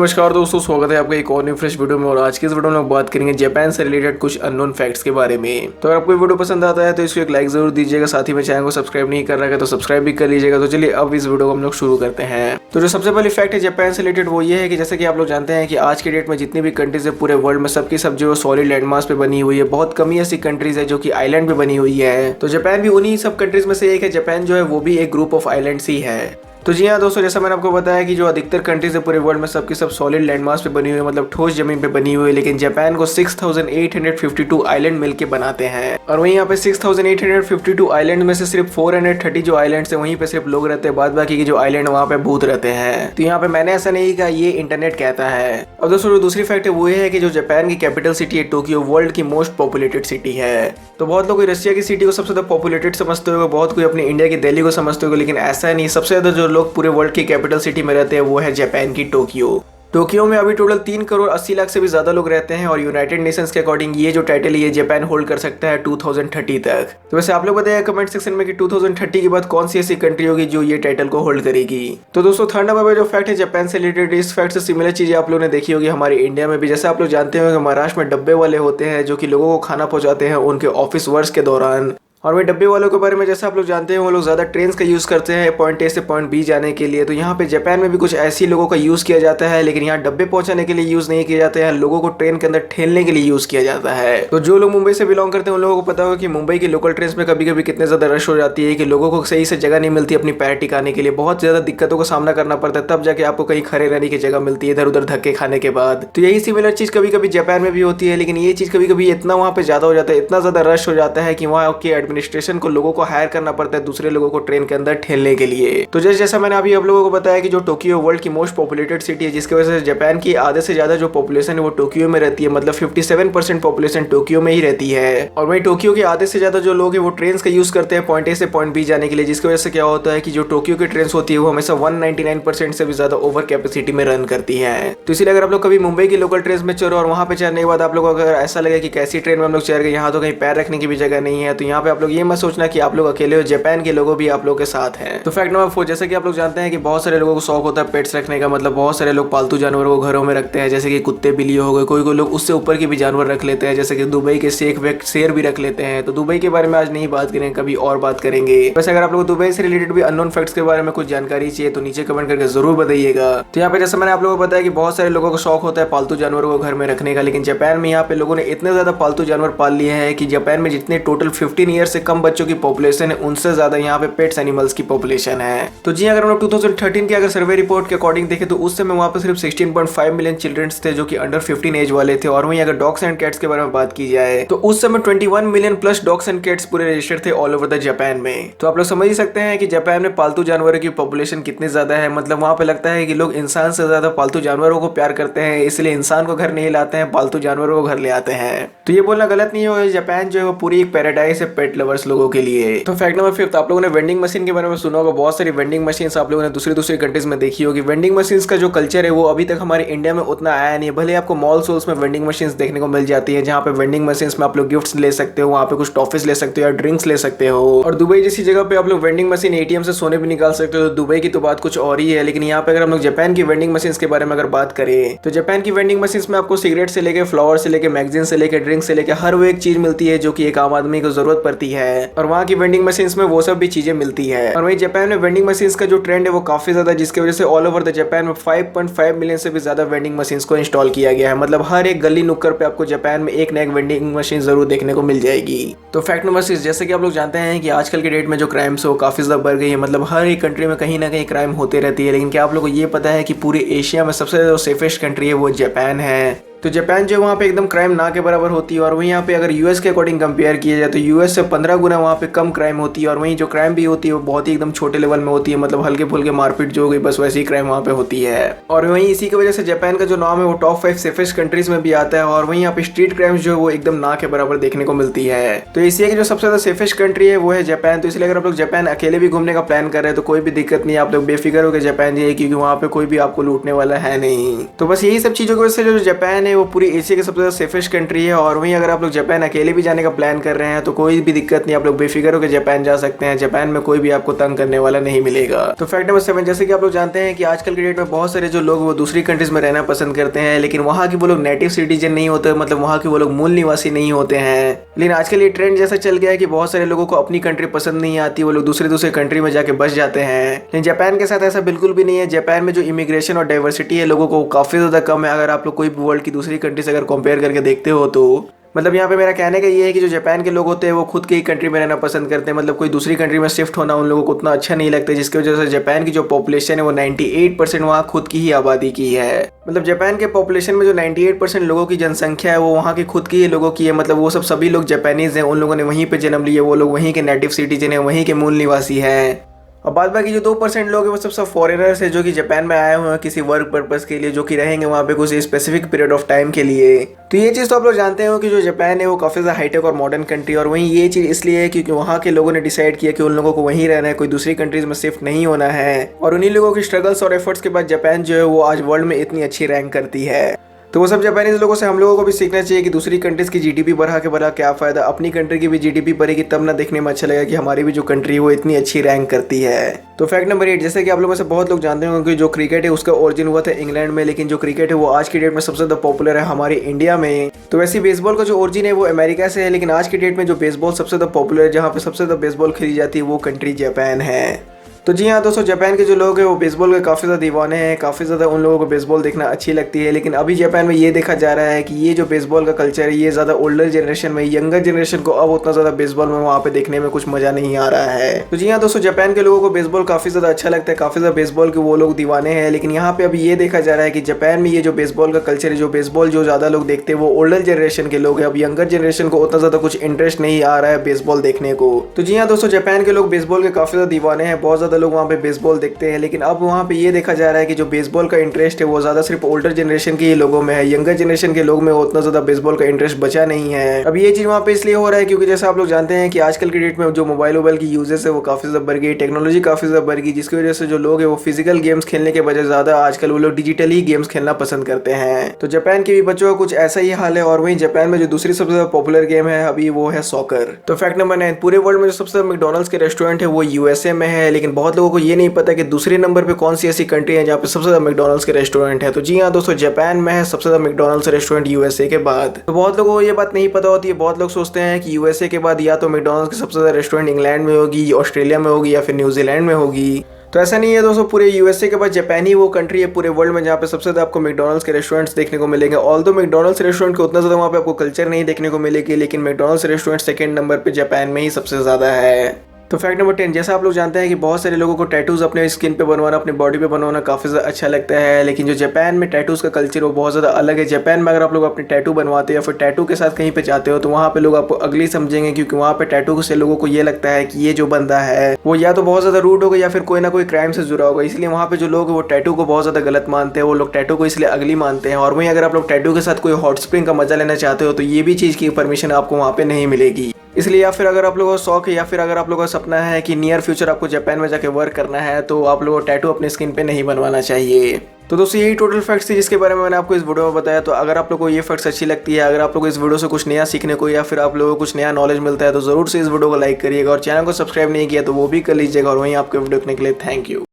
नमस्कार दोस्तों, स्वागत है आपका एक और न्यू फ्रेश वीडियो में। और आज की इस वीडियो में हम बात करेंगे जापान से रिलेटेड कुछ अननोन फैक्ट्स के बारे में। तो अगर आपको ये वीडियो पसंद आता है तो इसको एक लाइक जरूर दीजिएगा, साथ ही में चैनल को सब्सक्राइब नहीं कर रहा है तो सब्सक्राइब भी कर लीजिएगा। तो चलिए अब इस वीडियो को हम लोग शुरू करते हैं। तो जो सबसे पहली फैक्ट है जापान से रिलेटेड वो ये है कि जैसे कि आप लोग जानते हैं कि आज के डेट में जितनी भी कंट्रीज है पूरे वर्ल्ड में सबकी सब जो सॉलिड लैंडमास पे बनी हुई है। बहुत कम ही ऐसी कंट्रीज है जो कि आइलैंड पे बनी हुई है। तो जापान भी उन्हीं सब कंट्रीज में से एक है। जापान जो है वो भी एक ग्रुप ऑफ आइलैंड्स ही है। तो जी हाँ दोस्तों, जैसा मैंने आपको बताया कि जो अधिकतर कंट्रीज है पूरे वर्ल्ड में सबकी सब सॉलिड लैंडमास पे बनी हुई है, मतलब ठोस जमीन पे बनी हुई है। लेकिन जापान को 6852 आइलैंड मिलके बनाते हैं। और वहीं यहाँ पे 6852 आइलैंड में से सिर्फ 430 जो आइलैंड्स है वहीं पे सिर्फ लोग रहते हैं, बाद बाकी के जो आइलैंड वहाँ पे भूत रहते हैं। तो यहाँ पे मैंने ऐसा नहीं कहा, ये इंटरनेट कहता है। अब दोस्तों जो दूसरी फैक्ट है वो ये है कि जो जापान की कैपिटल सिटी है टोक्यो वर्ल्ड की मोस्ट पॉपुलेटेड सिटी है। तो बहुत लोग रशिया की सिटी को सबसे ज्यादा पॉपुलेटेड समझते होंगे, बहुत कोई अपनी इंडिया की दिल्ली को समझते होंगे, लेकिन ऐसा नहीं। सबसे ज्यादा जो लोग पूरे वर्ल्ड की कैपिटल सिटी में रहते हैं वो है जापान की टोक्यो। टोक्यो में अभी टोटल 3 करोड़ 80 लाख से भी ज्यादा लोग रहते हैं। और यूनाइटेड नेशंस के अकॉर्डिंग ये जो टाइटल है ये जापान होल्ड कर सकता है 2030 तक। तो वैसे आप लोग बताइए कमेंट सेक्शन में कि 2030 के बाद कौन सी ऐसी कंट्री होगी जो ये टाइटल को होल्ड करेगी। तो दोस्तों थर्ड नंबर पर जो फैक्ट है जापान से रिलेटेड, इस फैक्ट से सिमिलर चीजें आप लोगों ने देखी होगी हमारे इंडिया में भी। जैसे आप लोग जानते हो कि महाराष्ट्र में डब्बे वाले होते हैं जो कि लोगों को खाना पहुंचाते हैं उनके ऑफिस वर्क्स के दौरान। और वे डब्बे वालों के बारे में जैसे आप लोग जानते हैं वो लोग ज़्यादा ट्रेन का यूज़ करते हैं पॉइंट ए से पॉइंट बी जाने के लिए। तो यहाँ पे जापान में भी कुछ ऐसी लोगों का यूज़ किया जाता है, लेकिन यहाँ डब्बे पहुंचाने के लिए यूज़ नहीं किया जाता है, लोगों को ट्रेन के अंदर ठेलने के लिए यूज़ किया जाता है। तो जो लोग मुंबई से बिलोंग करते हैं उन लोगों को पता होगा कि मुंबई की लोकल ट्रेन में कभी कभी कितने ज़्यादा रश हो जाती है कि लोगों को सही से जगह नहीं मिलती अपनी पैर टिकाने के लिए। बहुत ज़्यादा दिक्कतों का सामना करना पड़ता है, तब जाके आपको कहीं खड़े रहने की जगह मिलती है इधर उधर धक्के खाने के बाद। तो यही सिमिलर चीज़ कभी कभी जापान में भी होती है, लेकिन ये चीज़ कभी कभी इतना वहाँ पे ज़्यादा हो जाता है, इतना ज़्यादा रश हो जाता है कि वहाँ के एडमिनिस्ट्रेशन को लोगों को हायर करना पड़ता है दूसरे लोगों को ट्रेन के अंदर ठेलने के लिए। तो जैसा मैंने अभी आप लोगों को बताया कि जो टोक्यो वर्ल्ड की मोस्ट पॉपुलेटेड सिटी है, जिसकी वजह से जापान की आधे से ज्यादा जो पॉपुलेशन है वो टोक्यो में रहती है। मतलब 57% पॉपुलेशन टोक्यो में ही रहती है। और वही टोक्यो के आधे से ज्यादा जो लोग है वो ट्रेन का यूज करते हैं पॉइंट ए से पॉइंट बी जाने के लिए, जिसकी वजह से क्या होता है कि जो टोक्यो की ट्रेन होती है वो हमेशा 199% से भी ज्यादा ओवर कैपेसिटी में रन करती है। तो इसलिए अगर आप लोग कभी मुंबई की लोकल ट्रेन में चढ़ो और वहां पे चढ़ने के बाद आप लोग अगर ऐसा लगे कि कैसी ट्रेन में हम लोग चढ़ गए, यहाँ तो कहीं पैर रखने की भी जगह नहीं है, तो यहाँ पे आप लोग ये मत सोचना कि आप लोग अकेले हो, जापान के लोगों भी आप लोग के साथ हैं। तो फैक्ट नंबर 4, जैसे कि आप लोग जानते हैं कि बहुत सारे लोगों को शौक होता है पेट्स रखने का। मतलब बहुत सारे लोग पालतू जानवरों को घरों में रखते हैं, जैसे कि कुत्ते बिल्ली हो गए, कोई लोग उससे ऊपर के भी जानवर रख लेते हैं, जैसे कि दुबई के शेर भी रख लेते हैं। तो दुबई के बारे में आज नहीं बात करेंगे, कभी और बात करेंगे। वैसे अगर आप लोग दुबई से रिलेटेड भी अननोन फैक्ट्स के बारे में कुछ जानकारी चाहिए तो नीचे कमेंट करके जरूर बताइएगा। तो यहाँ पे जैसे मैंने आप लोगों को बताया कि बहुत सारे लोगों को शौक होता है पालतू जानवरों को घर में रखने का, लेकिन जापान में यहाँ पे लोगों ने इतने ज्यादा पालतू जानवर पाल लिए हैं कि जापान में जितने टोटल 15 ईयर से कम बच्चों की पॉपुलेशन है उनसे ज्यादा यहाँ पे पेट्स एनिमल्स की पॉपुलेशन है। तो जी अगर हम लोग 2013 के अगर सर्वे रिपोर्ट के अकॉर्डिंग देखें तो उस समय वहाँ पे सिर्फ 16.5 मिलियन चिल्ड्रंस थे जो कि अंडर 15 एज वाले थे। और वहीं अगर डॉग्स एंड कैट्स के बारे में बात की जाए तो उस समय 21 million plus dogs and cats पूरे रजिस्टर्ड थे ऑल ओवर द जापान में। तो आप लोग समझ ही सकते हैं कि जापान में पालतू जानवरों की पॉपुलेशन कितनी ज्यादा है। मतलब वहाँ पे लगता है कि लोग इंसान से ज्यादा पालतू जानवरों को प्यार करते हैं, इसलिए इंसान को घर नहीं लाते हैं, पालतू जानवरों को घर ले आते हैं। तो ये बोलना गलत नहीं है, जापान जो है वो पूरी एक पैराडाइज है पेट लवर्स लोगों के लिए। तो फैक्ट नंबर 5, आप लोगों ने वेंडिंग मशीन के बारे में सुना होगा। बहुत सारी वेंडिंग मशीन आप लोगों ने दूसरी कंट्रीज में देखी होगी। वेंडिंग मशीन का जो कल्चर है वो अभी तक हमारे इंडिया में उतना आया नहीं है। भले आपको मॉल सोल्स में वेंडिंग मशीन देखने को मिल जाती है, जहाँ पे वेंडिंग मशीन में आप लोग गिफ्ट्स ले सकते हो, वहाँ पे कुछ टॉफीज ले सकते हो या ड्रिंक्स ले सकते हो। और दुबई जैसी जगह पे आप लोग वेंडिंग मशीन एटीएम से सोने भी निकाल सकते हो। तो दुबई की तो बात कुछ और ही है। लेकिन यहाँ पे अगर हम लोग जापान की वेंडिंग मशीन के बारे में अगर बात करें तो जापान की वेंडिंग मशीन में आपको सिगरेट से लेकर फ्लावर से लेकर मैगजीन से लेकर ड्रिंक से लेकर हर वो एक चीज मिलती है जो कि एक आम आदमी को जरूरत पड़ती है। और वहाँ की वेंडिंग मशीन में वो सब भी चीजें मिलती है। और वही जापान में वेंडिंग मशीन का जो ट्रेंड है वो काफी ज्यादा, जिसकी वजह से ऑल ओवर द जापान में 5.5 मिलियन से भी ज्यादा वेंडिंग मशीन को इंस्टॉल किया गया है। मतलब हर एक गली नुक्कड़ पे आपको जापान में एक न एक वेंडिंग मशीन जरूर देखने को मिल जाएगी। तो फैक्ट नंबर 6, जैसे कि आप लोग जानते हैं कि आजकल के डेट में जो क्राइम्स है वो काफी ज्यादा बढ़ गई है। मतलब हर एक कंट्री में कहीं ना कहीं क्राइम होते रहती है। लेकिन क्या आप लोग को ये पता है कि पूरे एशिया में सबसे ज्यादा सेफेस्ट कंट्री है वो जापान है। तो जापान जो वहाँ पे एकदम क्राइम ना के बराबर होती है। और वहीं यहाँ पे अगर यूएस के अकॉर्डिंग कंपेयर किया जाए तो यूएस से 15 गुना वहाँ पे कम क्राइम होती है। और वहीं जो क्राइम भी होती है वो बहुत ही एकदम छोटे लेवल में होती है। मतलब हल्के फुल्के मारपीट जो हो गई बस वैसी क्राइम वहाँ पे होती है। और वहीं इसी की वजह से जापान का जो नाम है वो टॉप 5 सेफेस्ट कंट्रीज में भी आता है। और वहीं यहाँ पे स्ट्रीट क्राइम्स जो है वो एकदम ना के बराबर देखने को मिलती है। तो इसलिए जो सबसे ज्यादा सेफेस्ट कंट्री है वो है जापान। तो इसलिए अगर आप लोग जापान अकेले भी घूमने का प्लान कर रहे हैं तो कोई भी दिक्कत नहीं है, आप लोग बेफिक्र होकर जापान जाइए, क्योंकि वहाँ पे कोई भी आपको लूटने वाला है नहीं। तो बस यही सब चीजों की वजह से जो जापान है वो पूरी एशिया की सबसे ज्यादा सेफेस्ट कंट्री है। और वहीं अगर आप लोग जापान अकेले भी जाने का प्लान कर रहे हैं तो कोई भी दिक्कत नहीं, आप लोग बेफिक्र होकर जापान जा सकते हैं। जापान में कोई भी आपको तंग करने वाला नहीं मिलेगा। तो फैक्ट नंबर 7, जैसे कि आप लोग जानते हैं कि आजकल के डेट में बहुत सारे जो लोग वो दूसरी कंट्रीज में रहना पसंद करते हैं, लेकिन वहाँ की वो लोग नेटिव सिटीजन नहीं होते, मतलब वहाँ के वो लोग मूल निवासी नहीं होते हैं। लेकिन आजकल ये ट्रेंड जैसा चल गया है कि बहुत सारे लोगों को अपनी कंट्री पसंद नहीं आती, वो लोग दूसरे कंट्री में जाके बस जाते हैं। लेकिन जापान के साथ ऐसा बिल्कुल भी नहीं है। जापान में जो इमिग्रेशन और डाइवर्सिटी है लोगों को काफी ज्यादा कम है। अगर आप लोग कोई भी वर्ल्ड की दूसरी कंट्री से अगर कंपेयर करके देखते हो तो मतलब यहाँ पे मेरा कहने का ये है कि जो जापान के लोग होते हैं वो खुद की ही कंट्री में रहना पसंद करते हैं, मतलब कोई दूसरी कंट्री में शिफ्ट होना उन लोगों को उतना अच्छा नहीं लगता, जिसकी वजह से जापान की जो पॉपुलेशन है वो 98% वहाँ खुद की ही आबादी की है। मतलब जापान के पॉपुलेशन में जो 98% लोगों की जनसंख्या है वो वहाँ की खुद की ही लोगों की है। मतलब वो सभी लोग जापानीज हैं, उन लोगों ने वहीं पे जन्म लिया, वो लोग वहीं के नेटिव सिटीजन है, वहीं के मूल निवासी हैं। और बाद बाकी जो 2% लोग हैं वो सब फॉरेनर्स है जो कि जापान में आए हुए हैं किसी वर्क पर्पस के लिए, जो कि रहेंगे वहाँ पे कुछ स्पेसिफिक पीरियड ऑफ टाइम के लिए। तो ये चीज़ तो आप लोग जानते हो कि जो जापान है वो काफ़ी ज़्यादा हाईटेक और मॉडर्न कंट्री, और वहीं ये चीज़ इसलिए है क्योंकि वहाँ के लोगों ने डिसाइड किया कि उन लोगों को वहीं रहना है, कोई दूसरी कंट्रीज में शिफ्ट नहीं होना है। और उन्हीं लोगों की स्ट्रगल्स और एफर्ट्स के बाद जापान जो है वो आज वर्ल्ड में इतनी अच्छी रैंक करती है। तो वो सब जापानीज लोगों से हम लोगों को भी सीखना चाहिए कि दूसरी कंट्रीज की जीडीपी बढ़ा के बढ़ा क्या फायदा, अपनी कंट्री की भी जीडीपी बढ़ेगी तब ना देखने में अच्छा लगेगा कि हमारी भी जो कंट्री है वो इतनी अच्छी रैंक करती है। तो फैक्ट नंबर 8, जैसे कि आप लोगों में से बहुत लोग जानते होंगे कि जो क्रिकेट है उसका ओरिजिन हुआ था इंग्लैंड में, लेकिन जो क्रिकेट है वो आज की डेट में सबसे ज्यादा पॉपुलर है हमारे इंडिया में। तो वैसे बेसबॉल का जो ओरिजिन है वो अमेरिका से है, लेकिन आज की डेट में जो बेसबॉल सबसे ज्यादा पॉपुलर है, जहाँ पे सबसे ज्यादा बेसबॉल खेली जाती है, वो कंट्री जापान है। तो जी हाँ दोस्तों, जापान के जो लोग हैं वो बेसबॉल के काफ़ी ज़्यादा दीवाने हैं, काफ़ी ज़्यादा उन लोगों को बेसबॉल देखना अच्छी लगती है। लेकिन अभी जापान में ये देखा जा रहा है कि ये जो बेसबॉल का कल्चर है ये ज़्यादा ओल्डर जनरेशन में, यंगर जनरेशन को अब उतना ज़्यादा बेसबॉल में वहाँ पे देखने में कुछ मज़ा नहीं आ रहा है। तो जी हाँ दोस्तों, जापान के लोगों को बेसबॉल काफ़ी ज़्यादा अच्छा लगता है, काफ़ी ज़्यादा बेसबॉल के वो लोग दीवाने हैं। लेकिन यहाँ पे अभी ये देखा जा रहा है कि जापान में ये जो बेसबॉल का कल्चर है, जो बेसबॉल जो ज़्यादा लोग देखते हैं वो ओल्डर जनरेशन के लोग हैं। अब यंगर जनरेशन को उतना ज़्यादा कुछ इंटरेस्ट नहीं आ रहा है बेसबॉल देखने को। तो जी हाँ दोस्तों, जापान के लोग बेसबॉल के काफ़ी ज़्यादा दीवाने हैं, बहुत ज़्यादा लोग वहाँ पे बेसबॉल देखते हैं। लेकिन अब वहाँ पे ये देखा जा रहा है कि जो बेसबॉल का इंटरेस्ट है वो ज़्यादा सिर्फ ओल्डर जनरेशन के ही लोगों में है, यंगर जनरेशन के लोग में उतना ज़्यादा बेसबॉल का इंटरेस्ट बचा नहीं है। अब ये चीज़ वहाँ पे इसलिए हो रहा है क्योंकि जैसा आप लोग जानते हैं कि आजकल की डेट में जो मोबाइल की यूजेस है वो काफ़ी ज़्यादा बढ़ गई, टेक्नोलॉजी काफ़ी ज़्यादा बढ़ गई, जिसकी वजह से जो लोग है वो फिजिकल गेम्स खेलने के बजाय ज़्यादा आजकल वो लोग डिजिटली गेम्स खेलना पसंद करते हैं। तो जापान के भी बच्चों का कुछ ऐसा ही हाल है। और वहीं जापान में जो दूसरी सबसे ज़्यादा पॉपुलर गेम है अभी वो है सॉकर। तो फैक्ट नंबर 9, पूरे वर्ल्ड में जो सबसे ज़्यादा मैकडॉनल्ड्स के रेस्टोरेंट है वो यूएसए में है, लेकिन बहुत लोगों को ये नहीं पता कि दूसरे नंबर पे कौन सी ऐसी कंट्री है जहाँ पे सबसे ज्यादा मैकडॉनल्ड्स के रेस्टोरेंट है। तो जी हाँ दोस्तों, जापान में है सबसे ज्यादा मैकडॉनल्ड्स रेस्टोरेंट यूएसए के बाद। तो बहुत लोगों को ये बात नहीं पता होती है, बहुत लोग सोचते हैं कि यूएसए के बाद या तो मैकडॉनल्ड्स की सबसे ज्यादा रेस्टोरेंट इंग्लैंड में होगी, ऑस्ट्रेलिया में होगी या फिर न्यूजीलैंड में होगी। तो ऐसा नहीं है दोस्तों, पूरे यूएसए के बाद जापान ही वो कंट्री है पूरे वर्ल्ड में जहाँ पे सबसे ज्यादा आपको मैकडॉनल्ड्स के रेस्टोरेंट्स देखने को मिलेंगे। ऑल्दो मैकडॉनल्ड्स रेस्टोरेंट को उतना ज्यादा वहाँ पे आपको कल्चर नहीं देखने को मिलेगी, लेकिन मैकडॉनल्ड्स रेस्टोरेंट सेकंड नंबर पे जापान में ही सबसे ज्यादा है। तो फैक्ट नंबर 10, जैसा आप लोग जानते हैं कि बहुत सारे लोगों को टैटूज अपने स्किन पे बनवाना, अपने बॉडी पे बनवाना काफ़ी ज़्यादा अच्छा लगता है, लेकिन जो जापान में टैटूज का कल्चर वो बहुत ज़्यादा अलग है। जापान में अगर आप लोग अपने टैटू बनवाते हो या फिर टैटू के साथ कहीं पे जाते हो तो वहाँ पे लोग आपको अगली समझेंगे, क्योंकि वहाँ पे टैटू से लोगों को ये लगता है कि ये जो बंदा है वो या तो बहुत ज़्यादा रूड होगा या फिर कोई ना कोई क्राइम से जुड़ा होगा। इसलिए वहाँ पे जो लोग वो टैटू को बहुत ज़्यादा गलत मानते हैं, वो लोग टैटू को इसलिए अगली मानते हैं। और वहीं अगर आप लोग टैटू के साथ कोई हॉट स्प्रिंग का मजा लेना चाहते हो तो ये भी चीज़ की परमिशन आपको वहाँ पे नहीं मिलेगी। इसलिए या फिर अगर आप लोगों को शौक है या फिर अगर आप लोगों का सपना है कि नियर फ्यूचर आपको जापान में जाके वर्क करना है तो आप लोगों को टैटू अपने स्किन पे नहीं बनवाना चाहिए। तो दोस्तों यही टोटल फैक्ट्स थी जिसके बारे में मैंने आपको इस वीडियो में बताया। तो अगर आप लोगों को ये फैक्ट्स अच्छी लगती है, अगर आप लोगों को इस वीडियो से कुछ नया सीखने को या फिर आप लोगों को कुछ नया नॉलेज मिलता है तो जरूर से इस वीडियो को लाइक करिएगा और चैनल को सब्सक्राइब नहीं किया तो वो भी कर लीजिएगा। और वहीं आपके वीडियो देखने के लिए थैंक यू।